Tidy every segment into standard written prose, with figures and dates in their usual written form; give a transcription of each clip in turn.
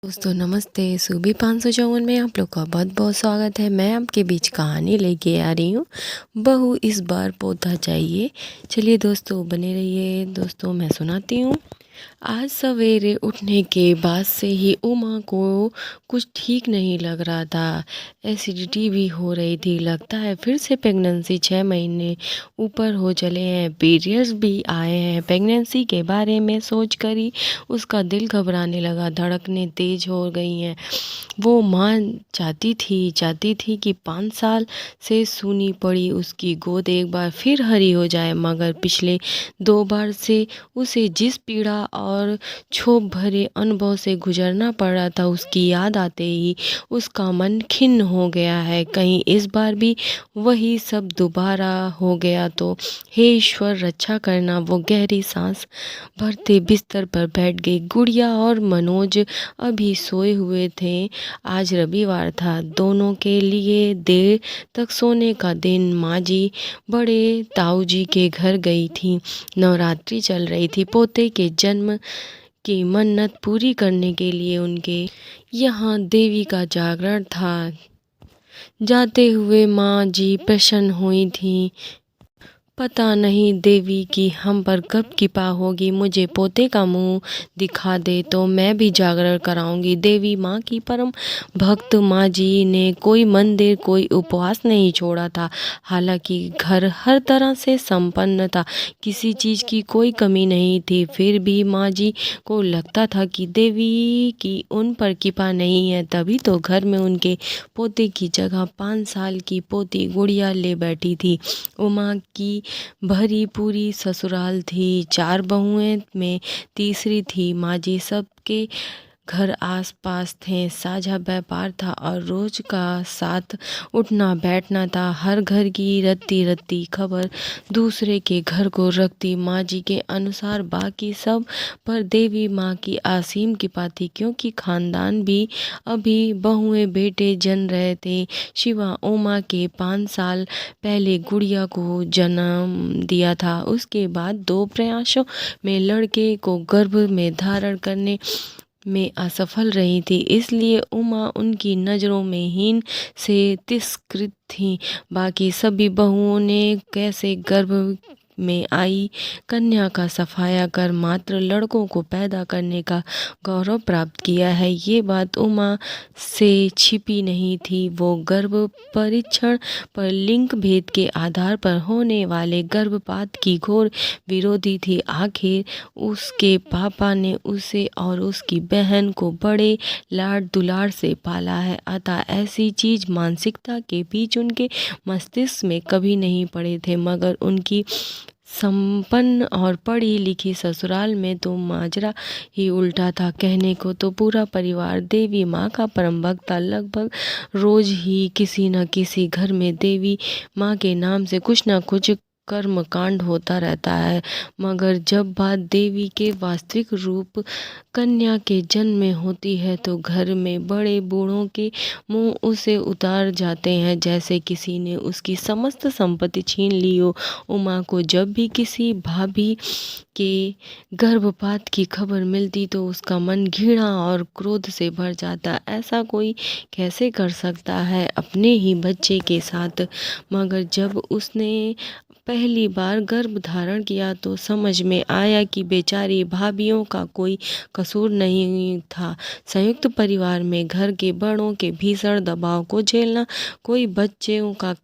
दोस्तों नमस्ते। सूबी 554 में आप लोग का बहुत बहुत स्वागत है। मैं आपके बीच कहानी लेके आ रही हूँ, बहू इस बार पोता चाहिए। चलिए दोस्तों बने रहिए। दोस्तों मैं सुनाती हूँ। आज सवेरे उठने के बाद से ही उमा को कुछ ठीक नहीं लग रहा था। एसिडिटी भी हो रही थी। लगता है फिर से प्रेगनेंसी 6 महीने ऊपर हो चले हैं। पीरियड्स भी आए हैं। प्रेगनेंसी के बारे में सोच कर ही उसका दिल घबराने लगा। धड़कनें तेज हो गई हैं। वो माँ चाहती थी कि 5 साल से सूनी पड़ी उसकी गोद एक बार फिर हरी हो जाए, मगर पिछले 2 बार से उसे जिस पीड़ा और क्षोभ भरे अनुभव से गुजरना पड़ा था, उसकी याद आते ही उसका मन खिन्न हो गया है। कहीं इस बार भी वही सब दोबारा हो गया तो हे ईश्वर रक्षा करना। वो गहरी सांस भरते बिस्तर पर बैठ गई। गुड़िया और मनोज अभी सोए हुए थे। आज रविवार था। दोनों के लिए देर तक सोने का दिन। माँ जी बड़े ताऊ जी के घर गई थी। नवरात्रि चल रही थी। पोते के जन्म की मन्नत पूरी करने के लिए उनके यहाँ देवी का जागरण था। जाते हुए माँ जी प्रसन्न हुई थी। पता नहीं देवी की हम पर कब कृपा होगी। मुझे पोते का मुंह दिखा दे तो मैं भी जागरण कराऊंगी। देवी माँ की परम भक्त माँ जी ने कोई मंदिर कोई उपवास नहीं छोड़ा था। हालांकि घर हर तरह से संपन्न था, किसी चीज़ की कोई कमी नहीं थी। फिर भी माँ जी को लगता था कि देवी की उन पर कृपा नहीं है। तभी तो घर में उनके पोते की जगह 5 साल की पोती गुड़िया ले बैठी थी। उमा की भरी पूरी ससुराल थी। 4 बहुएं में तीसरी थी। माँ जी सबके घर आस पास थे। साझा व्यापार था और रोज का साथ उठना बैठना था। हर घर की रत्ती रत्ती खबर दूसरे के घर को रखती। माँ जी के अनुसार बाकी सब पर देवी माँ की असीम कृपा थी, क्योंकि खानदान भी अभी बहुएं बेटे जन रहे थे। शिवा उमा के 5 साल पहले गुड़िया को जन्म दिया था। उसके बाद 2 प्रयासों में लड़के को गर्भ में धारण करने में असफल रही थी, इसलिए उमा उनकी नज़रों में हीन से तिरस्कृत थी। बाकी सभी बहुओं ने कैसे गर्भ में आई कन्या का सफाया कर मात्र लड़कों को पैदा करने का गौरव प्राप्त किया है, ये बात उमा से छिपी नहीं थी। वो गर्भ परीक्षण पर लिंग भेद के आधार पर होने वाले गर्भपात की घोर विरोधी थी। आखिर उसके पापा ने उसे और उसकी बहन को बड़े लाड दुलार से पाला है, अतः ऐसी चीज मानसिकता के बीच उनके मस्तिष्क में कभी नहीं पड़े थे। मगर उनकी संपन्न और पढ़ी लिखी ससुराल में तो माजरा ही उल्टा था। कहने को तो पूरा परिवार देवी माँ का परम भक्त था। लगभग रोज ही किसी न किसी घर में देवी माँ के नाम से कुछ न कुछ कर्म कांड होता रहता है। मगर जब बात देवी के वास्तविक रूप कन्या के जन्म में होती है तो घर में बड़े बूढ़ों के मुंह उसे उतार जाते हैं, जैसे किसी ने उसकी समस्त संपत्ति छीन ली हो। उमा को जब भी किसी भाभी के गर्भपात की खबर मिलती तो उसका मन घृणा और क्रोध से भर जाता। ऐसा कोई कैसे कर सकता है अपने ही बच्चे के साथ। मगर जब उसने पहली बार गर्भ धारण किया तो समझ में आया कि बेचारी भाभीियों का कोई कसूर नहीं था। संयुक्त परिवार में घर के बड़ों के भीषण दबाव को झेलना कोई बच्चों का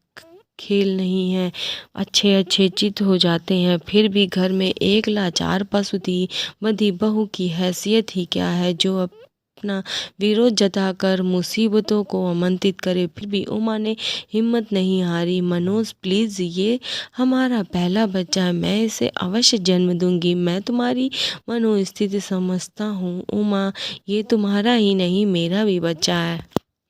खेल नहीं है। अच्छे अच्छे चित हो जाते हैं, फिर भी घर में एक लाचार पसुती बदी बहू की हैसियत ही क्या है जो अपना विरोध जताकर मुसीबतों को आमंत्रित करे। फिर भी उमा ने हिम्मत नहीं हारी। मनोज प्लीज, ये हमारा पहला बच्चा है, मैं इसे अवश्य जन्म दूंगी। मैं तुम्हारी मनोस्थिति समझता हूँ उमा, ये तुम्हारा ही नहीं मेरा भी बच्चा है।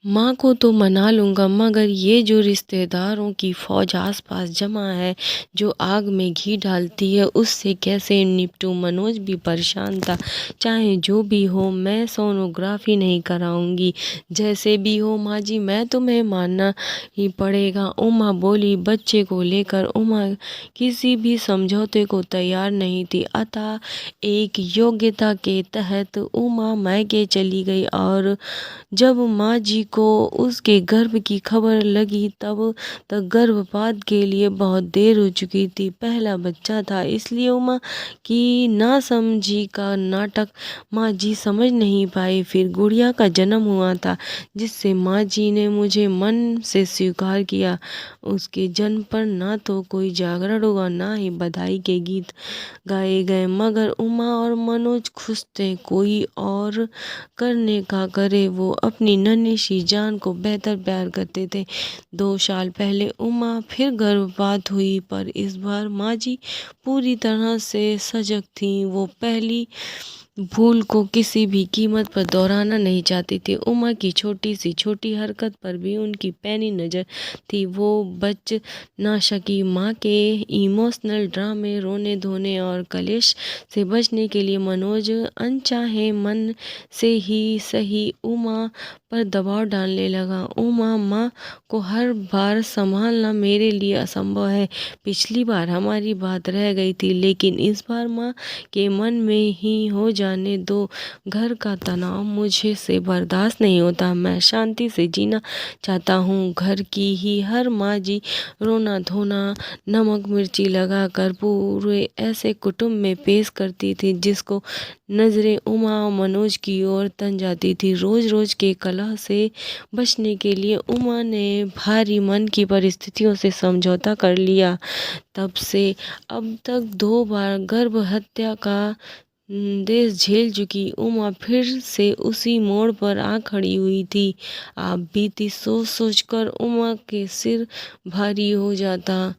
माँ को तो मना लूँगा, मगर ये जो रिश्तेदारों की फ़ौज आस-पास जमा है, जो आग में घी डालती है, उससे कैसे निपटूँ? मनोज भी परेशान था। चाहे जो भी हो, मैं सोनोग्राफ़ी नहीं कराऊँगी। जैसे भी हो माँ जी, मैं तुम्हें मानना ही पड़ेगा। उमा बोली। बच्चे को लेकर उमा किसी भी समझौते को तैयार नहीं थी, अतः एक योग्यता के तहत उमा मायके चली गई। और जब माँ जी को उसके गर्भ की खबर लगी, तब तक गर्भपात के लिए बहुत देर हो चुकी थी। पहला बच्चा था, इसलिए उमा की नासमझी का नाटक माँ जी समझ नहीं पाई। फिर गुड़िया का जन्म हुआ था, जिससे माँ जी ने मुझे मन से स्वीकार किया। उसके जन्म पर ना तो कोई जागरण हुआ, ना ही बधाई के गीत गाए गए, मगर उमा और मनोज खुश थे। कोई और करने का करे, वो अपनी नन्ही सी जान को बेहतर प्यार करते थे। 2 साल पहले उमा फिर गर्भपात हुई, पर इस बार माँ जी पूरी तरह से सजग थीं। वो पहली भूल को किसी भी कीमत पर दोहराना नहीं चाहती थी। उमा की छोटी सी छोटी हरकत पर भी उनकी पैनी नज़र थी। वो बच ना सकी। माँ के इमोशनल ड्रामे, रोने धोने और कलेश से बचने के लिए मनोज अनचाहे मन से ही सही उमा पर दबाव डालने लगा। उमा, माँ को हर बार संभालना मेरे लिए असंभव है। पिछली बार हमारी बात रह गई थी, लेकिन इस बार माँ के मन में ही हो जाने दो। घर का तनाव मुझे से बर्दाश्त नहीं होता। मैं शांति से जीना चाहता हूँ। घर की ही हर माँ जी रोना धोना, नमक मिर्ची लगाकर पूरे ऐसे कुटुंब में पेश करती थी, जिसको नज़रें उमा और मनोज की ओर तन जाती थी। रोज रोज के कलह से बचने के लिए उमा ने भारी मन की परिस्थितियों से समझौता कर लिया। तब से अब तक 2 बार गर्भ हत्या का देश झेल चुकी उमा फिर से उसी मोड़ पर आ खड़ी हुई थी। आप बीती सोच सोचकर उमा के सिर भारी हो जाता,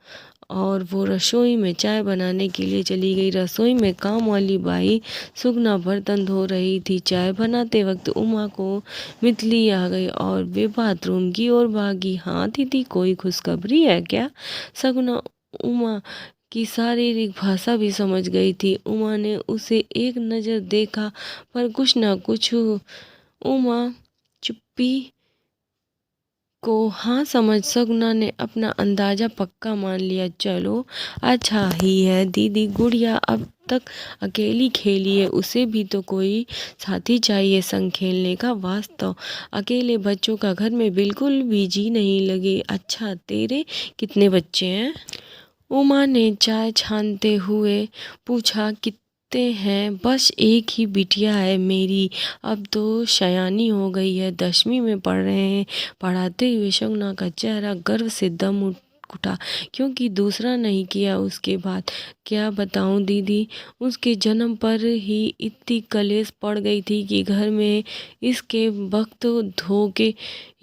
और वो रसोई में चाय बनाने के लिए चली गई। रसोई में काम वाली बाई सुगना बर्तन धो रही थी। चाय बनाते वक्त उमा को मितली आ गई और वे बाथरूम की ओर भागी। हाँ दीदी, कोई खुशखबरी है क्या? सगुना उमा की शारीरिक भाषा भी समझ गई थी। उमा ने उसे एक नज़र देखा, पर कुछ ना कुछ उमा चुप्पी को हाँ समझ सगुना ने अपना अंदाजा पक्का मान लिया। चलो अच्छा ही है दीदी, गुड़िया अब तक अकेली खेली है, उसे भी तो कोई साथी चाहिए संग खेलने का। वास्तव अकेले बच्चों का घर में बिल्कुल भी जी नहीं लगे। अच्छा, तेरे कितने बच्चे हैं? उमा ने चाय छानते हुए पूछा। कितने हैं? बस एक ही बिटिया है मेरी, अब तो सयानी हो गई है, 10वीं में पढ़ रहे हैं। पढ़ाते हुए शगुना का चेहरा गर्व से दम उठा, क्योंकि दूसरा नहीं किया उसके बाद। क्या बताऊं दीदी, उसके जन्म पर ही इतनी कलेश पड़ गई थी कि घर में इसके वक्त धोके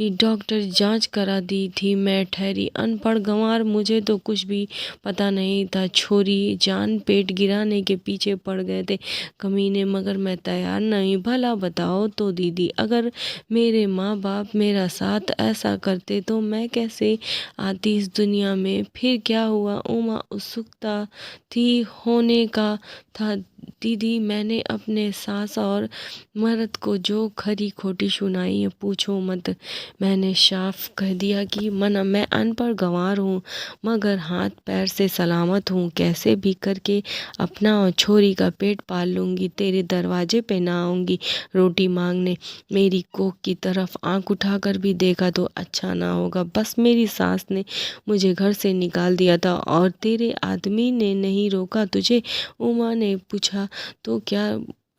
ही डॉक्टर जांच करा दी थी। मैं ठहरी अनपढ़ गंवार, मुझे तो कुछ भी पता नहीं था। छोरी जान पेट गिराने के पीछे पड़ गए थे कमीने, मगर मैं तैयार नहीं। भला बताओ तो दीदी, अगर मेरे माँ बाप मेरा साथ ऐसा करते तो मैं कैसे आती इस दुनिया में? फिर क्या हुआ? उमा उत्सुकता थी होने का था। दीदी, मैंने अपने सास और मर्द को जो खरी खोटी सुनाई है, पूछो मत। मैंने साफ कह दिया कि मैं अनपढ़ गंवार हूँ, मगर हाथ पैर से सलामत हूँ। कैसे भी करके अपना और छोरी का पेट पाल लूँगी। तेरे दरवाजे पे ना आऊँगी रोटी मांगने। मेरी कोख की तरफ आंख उठाकर भी देखा तो अच्छा ना होगा। बस मेरी सास ने मुझे घर से निकाल दिया था, और तेरे आदमी ने नहीं रोका तुझे? उमा ने पूछा। तो क्या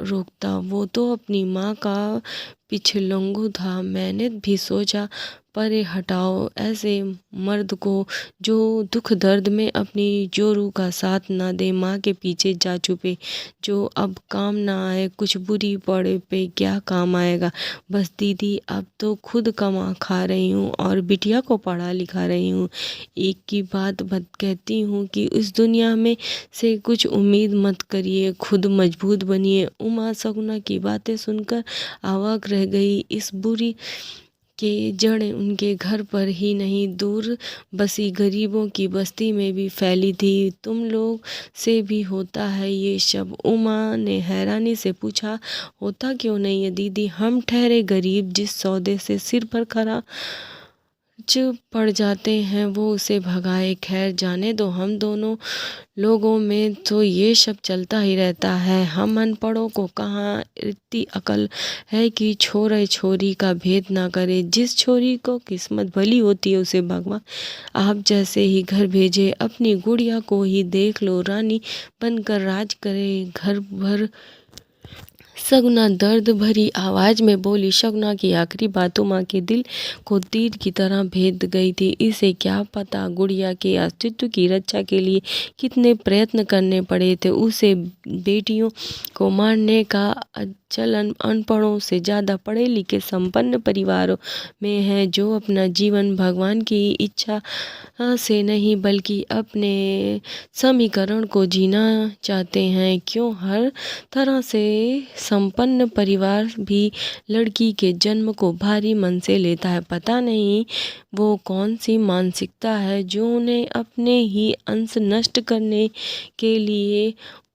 रोकता, वो तो अपनी माँ का पिछलंगू था। मैंने भी सोचा, परे हटाओ ऐसे मर्द को जो दुख दर्द में अपनी जोरू का साथ ना दे। माँ के पीछे जा छुपे, जो अब काम ना आए, कुछ बुरी पड़े पे क्या काम आएगा। बस दीदी, अब तो खुद कमा खा रही हूँ और बिटिया को पढ़ा लिखा रही हूँ। एक की बात बत कहती हूँ कि इस दुनिया में से कुछ उम्मीद मत करिए, खुद मजबूत बनिए। उमा सगुना की बातें सुनकर अवाक रह गई। इस बुरी के जड़ें उनके घर पर ही नहीं, दूर बसी गरीबों की बस्ती में भी फैली थी। तुम लोग से भी होता है ये सब? उमा ने हैरानी से पूछा। होता क्यों नहीं है दीदी, हम ठहरे गरीब जिस सौदे से सिर पर खरा पड़ जाते हैं वो उसे भगाए। खैर जाने दो, हम दोनों लोगों में तो ये सब चलता ही रहता है। हम अनपढ़ों को कहाँ इतनी अकल है कि छोरे छोरी का भेद ना करे। जिस छोरी को किस्मत भली होती है उसे भगवान आप जैसे ही घर भेजे। अपनी गुड़िया को ही देख लो, रानी बनकर राज करे घर भर। सगुना दर्द भरी आवाज में बोली। सगुना की आखिरी बात उमा के दिल को तीर की तरह भेद गई थी। इसे क्या पता गुड़िया के अस्तित्व की रक्षा के लिए कितने प्रयत्न करने पड़े थे। उसे बेटियों को मारने का चलन अनपढ़ों से ज़्यादा पढ़े लिखे संपन्न परिवारों में है, जो अपना जीवन भगवान की इच्छा से नहीं बल्कि अपने समीकरण को जीना चाहते हैं। क्यों हर तरह से संपन्न परिवार भी लड़की के जन्म को भारी मन से लेता है। पता नहीं वो कौन सी मानसिकता है जो उन्हें अपने ही अंश नष्ट करने के लिए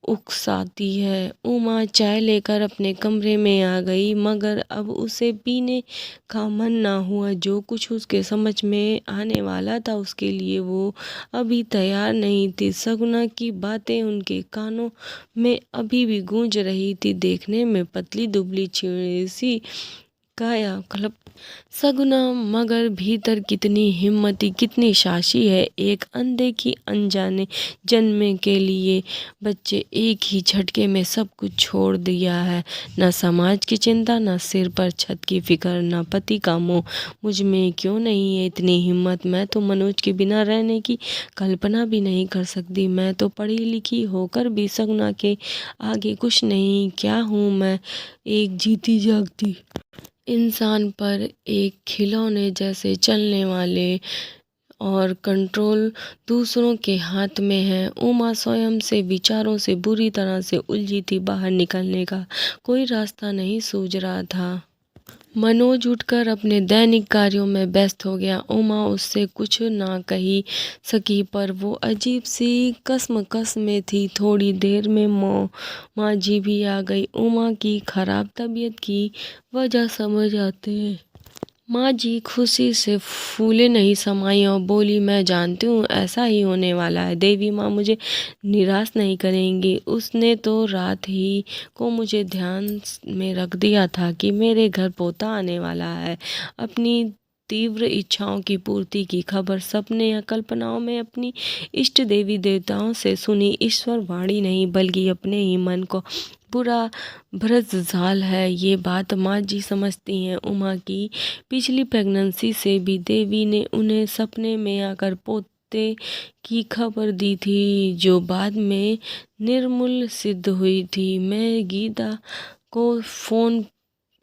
उकसाती है। उमा चाय लेकर अपने कमरे में आ गई, मगर अब उसे पीने का मन ना हुआ। जो कुछ उसके समझ में आने वाला था उसके लिए वो अभी तैयार नहीं थी। सगुना की बातें उनके कानों में अभी भी गूंज रही थी। देखने में पतली दुबली चिड़ी सी काया कल्प सगुना, मगर भीतर कितनी हिम्मती कितनी साहसी है। एक अंधे की अनजाने जन्मे के लिए बच्चे एक ही झटके में सब कुछ छोड़ दिया है। न समाज की चिंता, न सिर पर छत की फिक्र, न पति का मोह। मुझ में क्यों नहीं है इतनी हिम्मत? मैं तो मनोज के बिना रहने की कल्पना भी नहीं कर सकती। मैं तो पढ़ी लिखी होकर भी सगुना के आगे कुछ नहीं। क्या हूँ मैं? एक जीती जागती इंसान पर एक खिलौने जैसे चलने वाले, और कंट्रोल दूसरों के हाथ में है। उमा स्वयं से विचारों से बुरी तरह से उलझी थी। बाहर निकलने का कोई रास्ता नहीं सूझ रहा था। मनोज उठकर अपने दैनिक कार्यों में व्यस्त हो गया। उमा उससे कुछ ना कही सकी, पर वो अजीब सी कसमकस में थी। थोड़ी देर में माँ जी भी आ गई। उमा की खराब तबीयत की वजह समझ आते हैं। माँ जी खुशी से फूले नहीं समाई और बोली, मैं जानती हूँ ऐसा ही होने वाला है। देवी माँ मुझे निराश नहीं करेंगी। उसने तो रात ही को मुझे ध्यान में रख दिया था कि मेरे घर पोता आने वाला है। अपनी तीव्र इच्छाओं की पूर्ति की खबर सपने या कल्पनाओं में अपनी इष्ट देवी देवताओं से सुनी ईश्वर वाणी नहीं, बल्कि अपने ही मन को पूरा भ्रष्टजाल है। ये बात माँ जी समझती हैं। उमा की पिछली प्रेगनेंसी से भी देवी ने उन्हें सपने में आकर पोते की खबर दी थी, जो बाद में निर्मूल सिद्ध हुई थी। मैं गीता को फ़ोन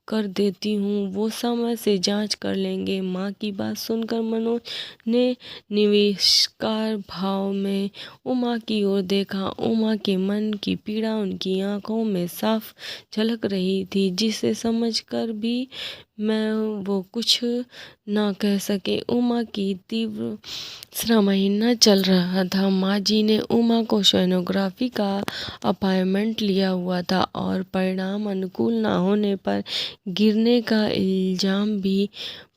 कर देती हूँ, वो समय से जांच कर लेंगे। माँ की बात सुनकर मनोज ने निविष्कार भाव में उमा की ओर देखा। उमा के मन की पीड़ा उनकी आंखों में साफ झलक रही थी, जिसे समझकर भी मैं वो कुछ ना कह सके। उमा की तीव्र तीसरा महीना चल रहा था। माँ जी ने उमा को सोनोग्राफी का अपॉइंटमेंट लिया हुआ था, और परिणाम अनुकूल ना होने पर गिरने का इल्जाम भी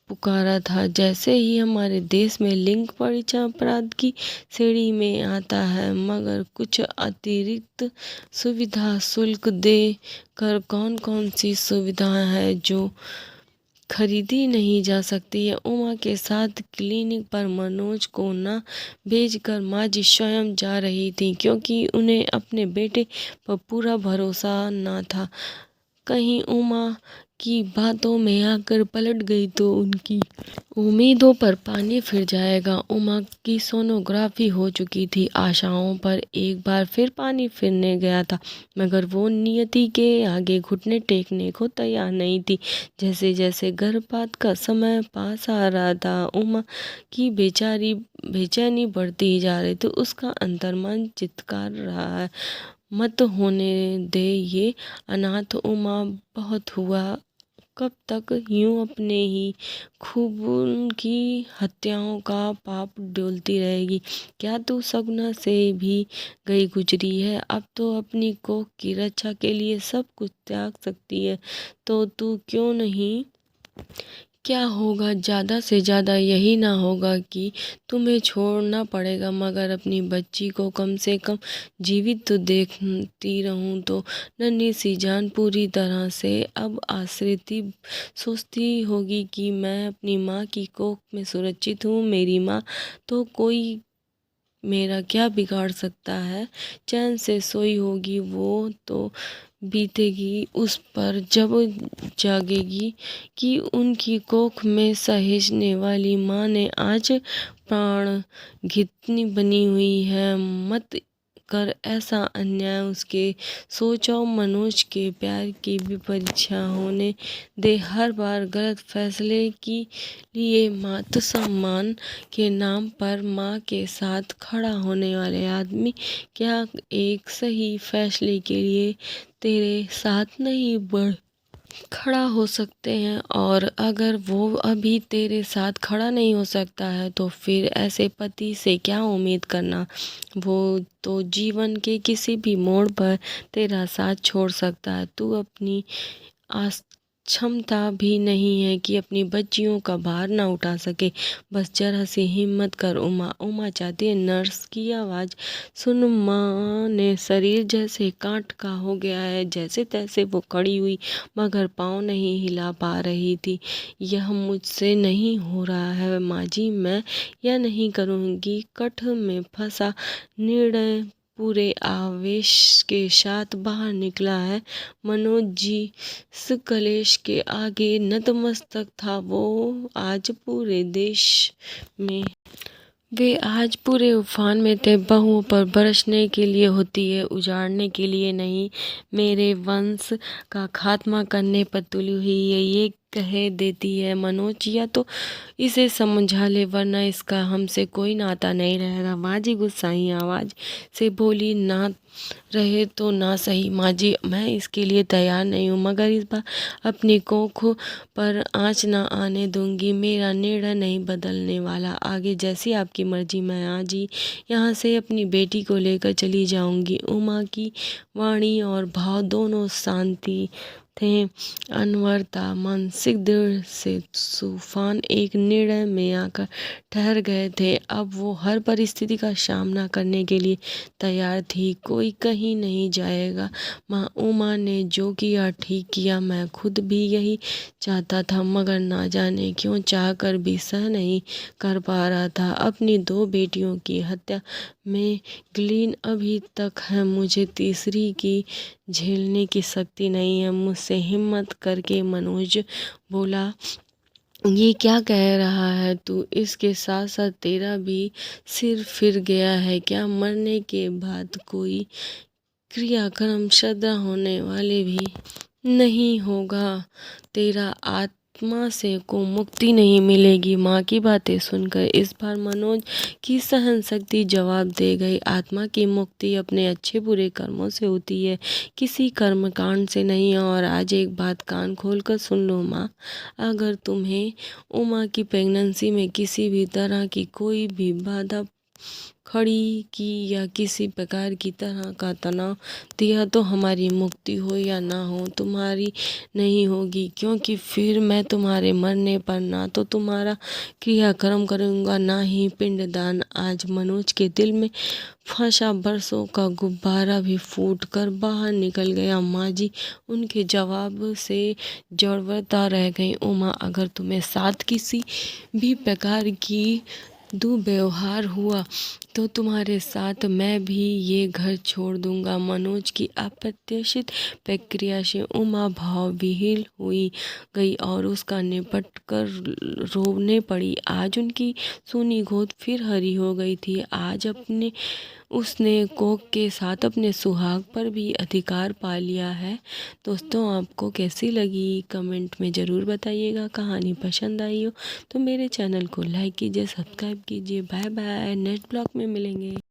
पुकारा था। जैसे ही हमारे देश में लिंग परीक्षण अपराध की श्रेणी में आता है, मगर कुछ अतिरिक्त सुविधा शुल्क दे कर कौन कौन सी सुविधाएं हैं जो खरीदी नहीं जा सकती है। उमा के साथ क्लिनिक पर मनोज को न भेजकर माँ जी स्वयं जा रही थी, क्योंकि उन्हें अपने बेटे पर पूरा भरोसा न था। कहीं उमा की बातों में आकर पलट गई तो उनकी उम्मीदों पर पानी फिर जाएगा। उमा की सोनोग्राफी हो चुकी थी। आशाओं पर एक बार फिर पानी फिरने गया था, मगर वो नियति के आगे घुटने टेकने को तैयार नहीं थी। जैसे जैसे गर्भपात का समय पास आ रहा था, उमा की बेचैनी बढ़ती जा रही थी। उसका अंतर्मन चित्कार रहा है, मत होने दे ये अनाथ। उमा बहुत हुआ कब तक यूं अपने ही खून की हत्याओं का पाप डोलती रहेगी? क्या तू सगुना से भी गई गुजरी है? अब तो अपनी कोख की रक्षा के लिए सब कुछ त्याग सकती है, तो तू क्यों नहीं? क्या होगा, ज़्यादा से ज़्यादा यही ना होगा कि तुम्हें छोड़ना पड़ेगा, मगर अपनी बच्ची को कम से कम जीवित तो देखती रहूं तो नन्ही सी जान पूरी तरह से अब आश्रित ही सोचती होगी कि मैं अपनी माँ की कोख में सुरक्षित हूँ। मेरी माँ तो कोई मेरा क्या बिगाड़ सकता है? चैन से सोई होगी वो तो बीतेगी उस पर जब जागेगी कि उनकी कोख में सहेजने वाली माँ ने आज प्राण घितनी बनी हुई है। मत कर ऐसा अन्याय, उसके सोचो मनोज के प्यार की भी परीक्षा होने दे। हर बार गलत फैसले की लिए मातृ सम्मान के नाम पर माँ के साथ खड़ा होने वाले आदमी क्या एक सही फैसले के लिए तेरे साथ नहीं बढ़ खड़ा हो सकते हैं? और अगर वो अभी तेरे साथ खड़ा नहीं हो सकता है तो फिर ऐसे पति से क्या उम्मीद करना? वो तो जीवन के किसी भी मोड़ पर तेरा साथ छोड़ सकता है। तू अपनी क्षमता भी नहीं है कि अपनी बच्चियों का भार ना उठा सके। बस जरा सी हिम्मत कर उमा। उमा चाहती है। नर्स की आवाज़ सुन माँ ने शरीर जैसे कांट का हो गया है। जैसे तैसे वो खड़ी हुई, मगर पाँव नहीं हिला पा रही थी। यह मुझसे नहीं हो रहा है माँ जी, मैं यह नहीं करूँगी। कठ में फंसा निर्णय पूरे आवेश के साथ बाहर निकला है। मनोज जी इस कलेश के आगे नतमस्तक था। वे आज पूरे उफान में थे। बहुओं पर बरसने के लिए होती है, उजाड़ने के लिए नहीं। मेरे वंश का खात्मा करने पर तुली हुई है, ये कह देती है। मनोज या तो इसे समझा ले, वरना इसका हमसे कोई नाता नहीं रहेगा। माँ जी गुस्साई आवाज़ से बोली। ना रहे तो ना सही माँ जी, मैं इसके लिए तैयार नहीं हूँ, मगर इस बार अपनी कोख पर आँच ना आने दूंगी। मेरा निर्णय नहीं बदलने वाला। आगे जैसी आपकी मर्जी। मैं आज ही यहाँ से अपनी बेटी को लेकर चली जाऊंगी। उमा की वाणी और भाव दोनों शांति थे। अनवरता मानसिक दृढ़ से तूफान एक निर्णय में आकर ठहर गए थे। अब वो हर परिस्थिति का सामना करने के लिए तैयार थी। कोई कहीं नहीं जाएगा। माँ उमा ने जो किया ठीक किया। मैं खुद भी यही चाहता था, मगर ना जाने क्यों चाहकर भी सह नहीं कर पा रहा था। अपनी दो बेटियों की हत्या में ग्लीन अभी तक है, मुझे तीसरी की झेलने की शक्ति नहीं है। मुझसे हिम्मत करके मनोज बोला। ये क्या कह रहा है तू? इसके साथ साथ तेरा भी सिर फिर गया है क्या? मरने के बाद कोई क्रियाक्रम श्रद्धा होने वाले भी नहीं होगा। तेरा आत्मा से को मुक्ति नहीं मिलेगी। माँ की बातें सुनकर इस बार मनोज की सहन शक्ति जवाब दे गई। आत्मा की मुक्ति अपने अच्छे बुरे कर्मों से होती है, किसी कर्म कांड से नहीं। और आज एक बात कान खोलकर सुन लो माँ, अगर तुम्हें उमा की प्रेगनेंसी में किसी भी तरह की कोई भी बाधा खड़ी की या किसी प्रकार की तरह का तनाव दिया, तो हमारी मुक्ति हो या ना हो, तुम्हारी नहीं होगी। क्योंकि फिर मैं तुम्हारे मरने पर ना तो तुम्हारा क्रियाक्रम करूँगा, ना ही पिंडदान। आज मनोज के दिल में फंसा बरसों का गुब्बारा भी फूट कर बाहर निकल गया। माँ जी उनके जवाब से जड़वता रह गई। उमा, अगर तुम्हें साथ किसी भी प्रकार की दुर्व्यवहार हुआ तो तुम्हारे साथ मैं भी ये घर छोड़ दूंगा। मनोज की अप्रत्याशित प्रक्रिया से उमा भाव विहीन हुई गई और उसका निपट कर रोने पड़ी। आज उनकी सूनी गोद फिर हरी हो गई थी। आज उसने कोक के साथ अपने सुहाग पर भी अधिकार पा लिया है। दोस्तों, आपको कैसी लगी कमेंट में ज़रूर बताइएगा। कहानी पसंद आई हो तो मेरे चैनल को लाइक कीजिए, सब्सक्राइब कीजिए। बाय बाय, नेक्स्ट ब्लॉग में मिलेंगे।